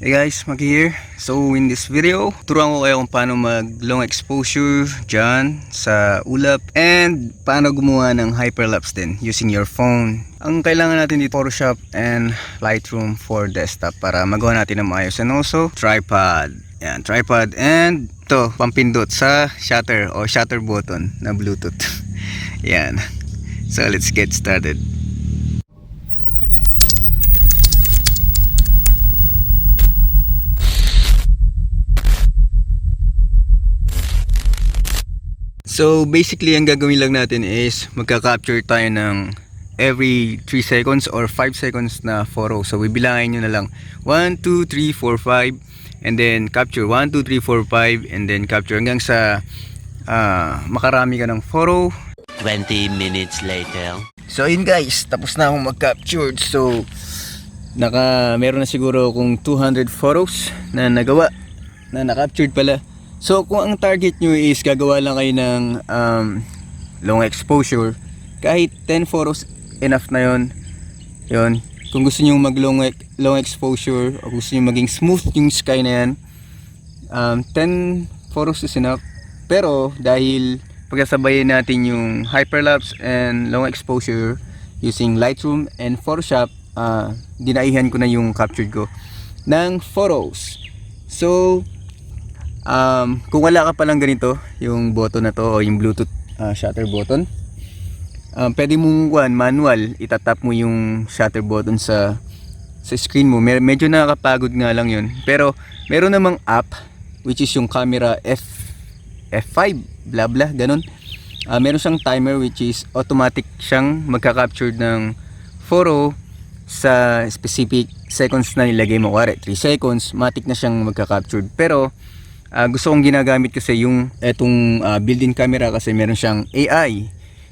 Hey guys, Macky here. So in this video, turuan ko kayo kung paano mag long exposure dyan sa ulap and paano gumawa ng hyperlapse din using your phone. Ang kailangan natin dito Photoshop and Lightroom for desktop para magawa natin ng maayos, and also tripod. Yan, tripod and to pampindot sa shutter o shutter button na Bluetooth. Yan. So let's get started. So basically ang gagawin lang natin is magka-capture tayo ng every 3 seconds or 5 seconds na photo. So bibilangin nyo na lang 1, 2, 3, 4, 5 and then capture 1, 2, 3, 4, 5 and then capture hanggang sa makarami ka ng photo. 20 minutes later. So yun guys, tapos na akong mag-captured. So meron na siguro akong 200 photos na nagawa, na na-captured pala. So kung ang target nyo is gagawa lang kayo ng long exposure, kahit 10 photos enough na yon. Kung gusto nyo mag long exposure o gusto nyo maging smooth yung sky na yan, 10 photos is enough. Pero dahil pagkasabayin natin yung hyperlapse and long exposure using Lightroom and Photoshop, dinaihan ko na yung captured ko ng photos. So kung wala ka palang ganito, yung button na to o yung Bluetooth shutter button, pwede mong manual itatap mo yung shutter button sa screen mo. Medyo nakakapagod nga lang yun, pero meron namang app which is yung camera F5 bla bla ganun. Meron siyang timer which is automatic siyang magka-capture ng photo sa specific seconds na nilagay mo. Kuwari 3 seconds, matik na siyang magka-capture. Pero gusto kong ginagamit kasi yung etong built-in camera kasi meron siyang AI.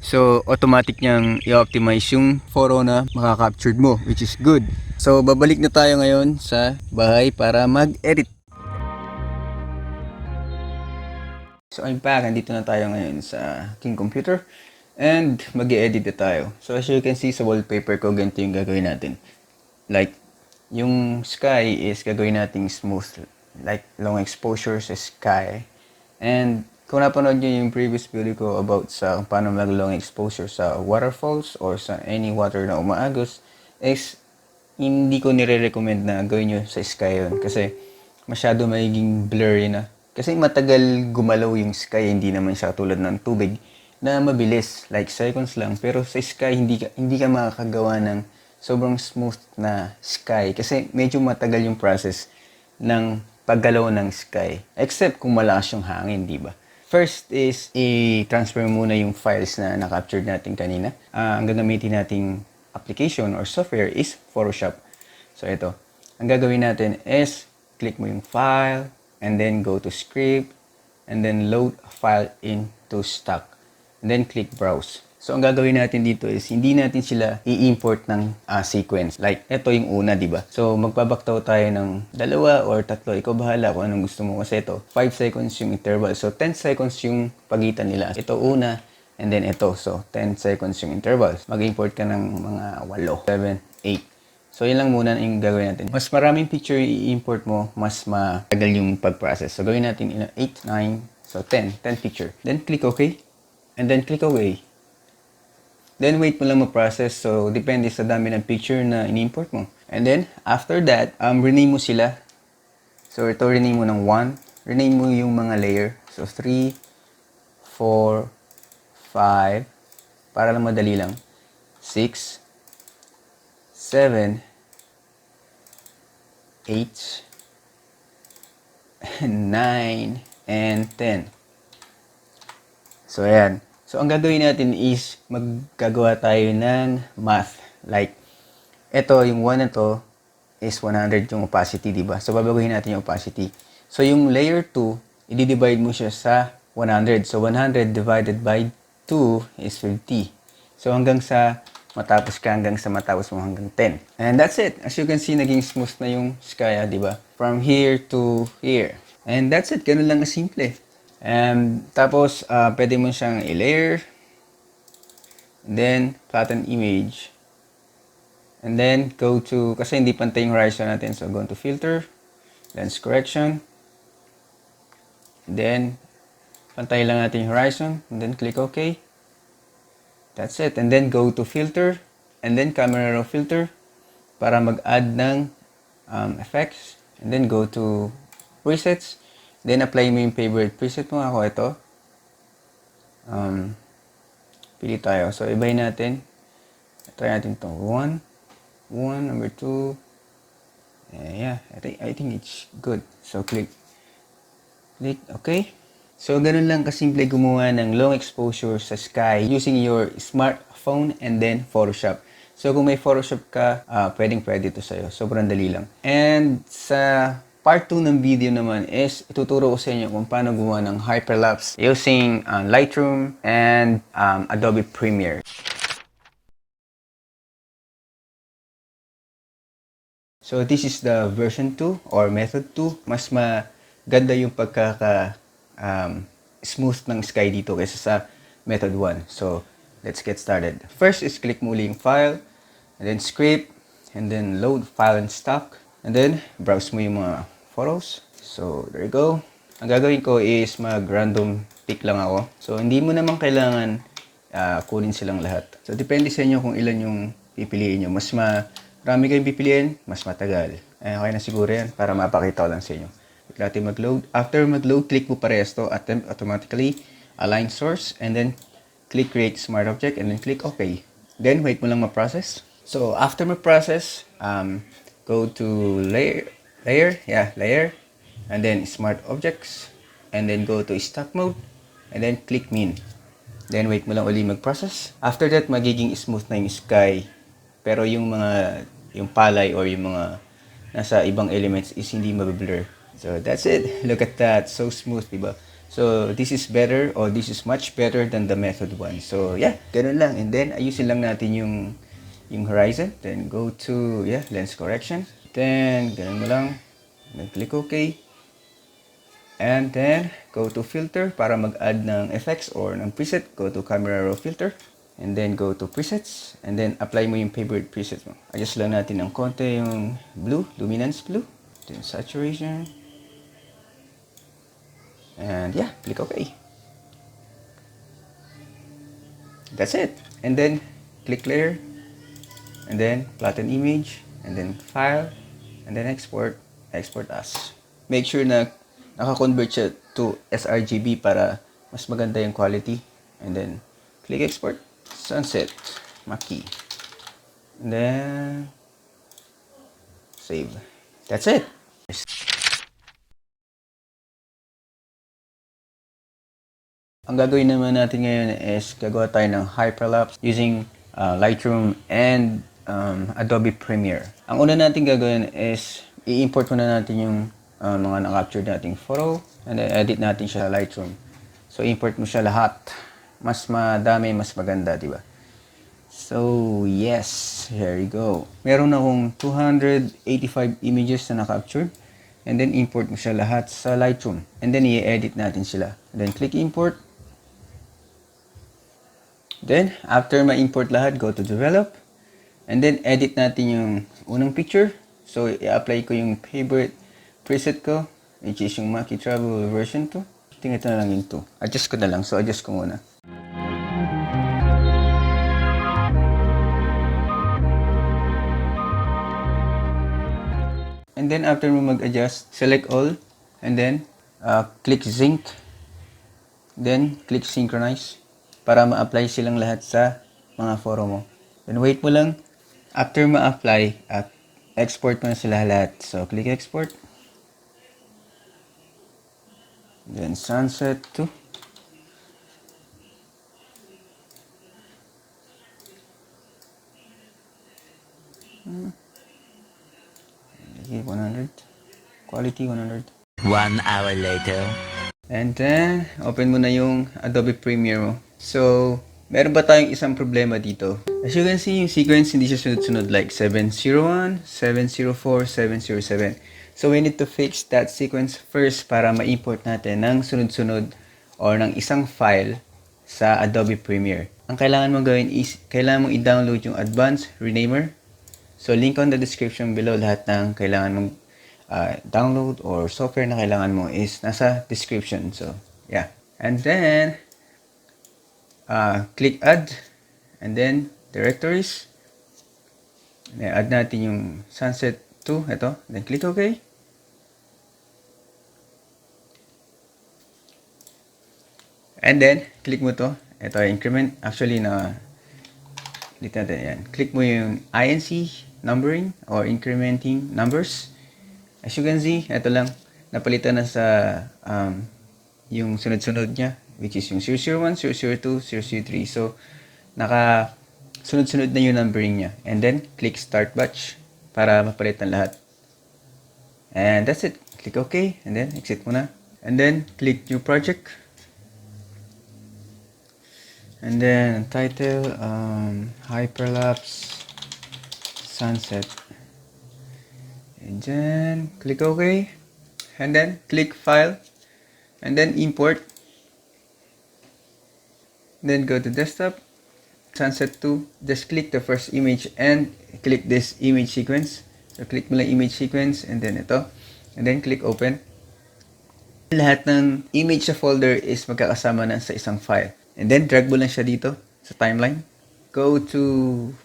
So automatic niyang i-optimize yung photo na makaka-captured mo, which is good. So babalik na tayo ngayon sa bahay para mag-edit. So I'm back, andito na tayo ngayon sa aking computer and mag-edit na tayo. So as you can see sa wallpaper ko, ganito yung gagawin natin. Like yung sky is gagawin nating smooth, like long exposure sa sky. And kung napanood nyo yung previous video ko about sa paano mag long exposure sa waterfalls or sa any water na umaagos, is hindi ko nire-recommend na gawin nyo sa sky yun kasi masyado magiging blurry na. Kasi matagal gumalaw yung sky, hindi naman siya tulad ng tubig na mabilis, like seconds lang. Pero sa sky hindi ka makakagawa ng sobrang smooth na sky kasi medyo matagal yung process ng paggalaw ng sky, except kung malakas yung hangin, di ba? First is i-transfer muna yung files na na-captured natin kanina. Ang gagamitin nating application or software is Photoshop. So ito, ang gagawin natin is click mo yung file and then go to script and then load a file into stock and then click browse. So ang gagawin natin dito is hindi natin sila i-import ng sequence. Like ito yung una, di ba? So magbabaktaw tayo ng 2 or 3. Ikaw bahala kung anong gusto mo kasi ito 5 seconds yung interval. So 10 seconds yung pagitan nila. Ito una and then ito. So 10 seconds yung intervals. Mag-import ka ng mga 8, 7, 8. So yun lang muna yung gagawin natin. Mas maraming picture i-import mo, mas matagal yung pag-process. So gawin natin 8, 9, so 10 picture. Then click OK and then click OK. Then wait mo lang ma-process. So depende sa dami ng picture na in-import mo. And then after that, rename mo sila. So ito rename mo ng 1. Rename mo yung mga layer. So 3, 4, 5. Para lang madali lang. 6, 7, 8, 9, and 10. So ayan. So, ang gagawin natin is maggagawa tayo ng math. Like, ito, yung 1 na to is 100 yung opacity, diba? So, babaguhin natin yung opacity. So, yung layer 2, i-divide mo siya sa 100. So, 100 divided by 2 is 50. So, hanggang sa matapos mo hanggang 10. And that's it. As you can see, naging smooth na yung sky, diba? From here to here. And that's it. Ganun lang na simple. Tapos, pwede mo siyang i-layer. Then, flatten image. And then, go to, kasi hindi pantay yung horizon natin. So, go to filter. lens correction. Then, pantay lang natin yung horizon. And then, click OK. That's it. And then, go to filter. And then, camera raw filter. Para mag-add ng effects. And then, go to presets. Then, apply mo yung favorite preset mo. Ako, ito. Pili tayo. So, ibahin natin. Try natin ito. 1, number 2. Yeah, I think it's good. So, click OK. So, ganun lang kasimple gumawa ng long exposure sa sky using your smartphone and then Photoshop. So, kung may Photoshop ka, pwedeng-pwede ito sa'yo. Sobrang dali lang. And sa part 2 ng video naman is ituturo ko sa inyo kung paano gumawa ng Hyperlapse using LIGHTROOM and Adobe Premiere. So, this is the version 2 or method 2. Mas maganda yung smooth ng sky dito kaysa sa method 1. So, let's get started. First is click muli yung file, and then script, and then load file and stock, and then browse mo yung mga photos. So, there you go. Ang gagawin ko is mag-random pick lang ako. So, hindi mo naman kailangan kunin silang lahat. So, depende sa inyo kung ilan yung pipiliin nyo. Mas marami kayong pipiliin, mas matagal. Okay na siguro yan para mapakita ko lang sa inyo. Click natin mag-load. After mag-load, click mo parehas to. Automatically align source. And then, click create smart object. And then, click OK. Then, wait mo lang ma-process. So, after ma-process, go to layer. And then, smart objects. And then, go to stock mode. And then, click min. Then, wait mo lang uli mag-process. After that, magiging smooth na yung sky. Pero yung palay or yung mga nasa ibang elements is hindi mabablur. So, that's it. Look at that. So smooth, diba? So, this is better or this is much better than the method 1. So, yeah, ganun lang. And then, ayusin lang natin yung horizon. Then, go to, lens correction. Then, ganun mo lang. Then, click OK. And then, go to filter para mag-add ng effects or ng preset. Go to camera raw filter. And then, go to presets. And then, apply mo yung favorite preset mo. Adjust lang natin ng konti yung blue, luminance blue. Then, saturation. And yeah, click OK. That's it. And then, click layer. And then, flatten image. And then, file. And then, export. Export as. Make sure na naka-convert siya to sRGB para mas maganda yung quality. And then, click export. Sunset. Macky. And then, save. That's it. Ang gagawin naman natin ngayon is gagawa tayo ng Hyperlapse using LIGHTROOM and Adobe Premiere. Ang una natin gagawin is i-import muna natin yung mga na-capture nating photo and then edit natin siya sa LIGHTROOM. So, import mo siya lahat. Mas madami, mas maganda, di ba? So, yes. Here you go. Meron akong 285 images na na-capture. And then, import mo siya lahat sa LIGHTROOM. And then, i-edit natin sila. And then, click import. Then, after ma-import lahat, go to develop. And then, edit natin yung unang picture. So, i-apply ko yung favorite preset ko, which is yung Macky Travel version 2. Tingnan ito na lang yung 2. Adjust ko na lang. So, adjust ko muna. And then, after mo mag-adjust, select all. And then, click sync. Then, click synchronize. Para ma-apply silang lahat sa mga photo mo. Then, wait mo lang. After ma-apply, export mo na sila lahat. So, click export. Then, sunset to. Okay, 100. Quality 100. 1 hour later. And then, open mo na yung Adobe Premiere mo. So, meron ba tayong isang problema dito? As you can see, yung sequence hindi siya sunod-sunod like 701, 704, 707. So, we need to fix that sequence first para ma-import natin ng sunod-sunod or ng isang file sa Adobe Premiere. Ang kailangan mong gawin is, kailangan mong i-download yung Advanced Renamer. So, link on the description below lahat ng kailangan mong download or software na kailangan mo is nasa description. So, yeah. And then, click add. And then, directories. Add natin yung sunset 2. Ito. Then, click OK. And then, click mo to. Ito, increment. Actually, dito natin yan. Click mo yung INC numbering or incrementing numbers. As you can see, ito lang. Napalitan na sa yung sunod-sunod niya, which is yung 001, 002, 003. So, sunod-sunod na yung numbering niya. And then, click start batch para mapalitan lahat. And that's it. Click OK. And then, exit mo na. And then, click new project. And then title Hyperlapse Sunset. And then click OK. And then click File. And then Import. Then go to Desktop. Sunset 2. Just click the first image and click this image sequence. So click mo lang image sequence and then ito. And then click Open. Lahat ng image sa folder is magkakasama na sa isang file. And then, drag mo lang siya dito sa timeline. Go to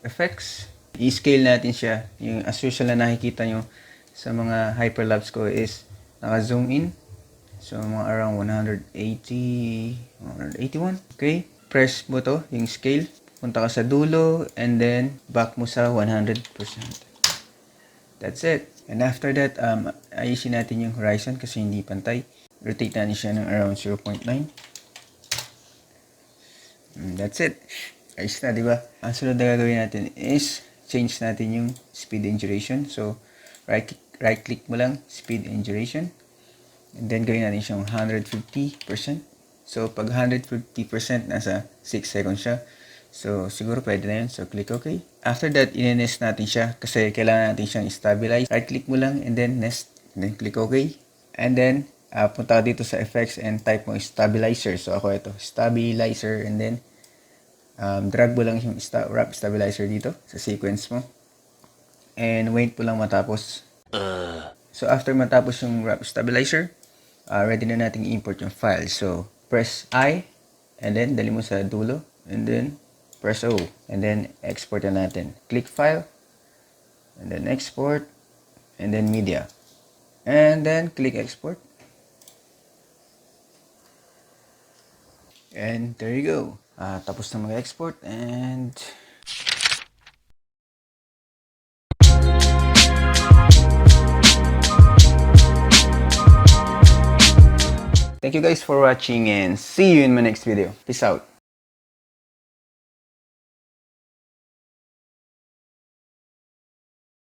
Effects. I-scale natin siya. Yung as usual na nakikita nyo sa mga hyperlapse ko is naka-zoom in. So, mga around 180, 181. Okay. Press mo to, yung scale. Punta ka sa dulo and then back mo sa 100%. That's it. And after that, ayusin natin yung horizon kasi hindi pantay. Rotate natin siya ng around 0.9. That's it. Ayos na, diba? Ang sunod na gagawin natin is change natin yung speed and duration. So, right click mo lang, speed and duration. And then, gawin natin siyang 150%. So, pag 150%, nasa 6 seconds siya. So, siguro pwede na yun. So, click OK. After that, in-nest natin siya kasi kailangan natin siyang stabilize. Right click mo lang and then nest. And then, click OK. And then, punta ka dito sa effects and type mo stabilizer. So, ako ito, stabilizer. And then, drag mo lang yung wrap stabilizer dito sa sequence mo. And wait po lang matapos. So, after matapos yung wrap stabilizer, ready na natin i-import yung file. So, press I, and then dali mo sa dulo, and then press O, and then export na natin. Click File, and then Export, and then Media. And then click Export. And there you go. Tapos na mag-export and thank you guys for watching and see you in my next video. Peace out.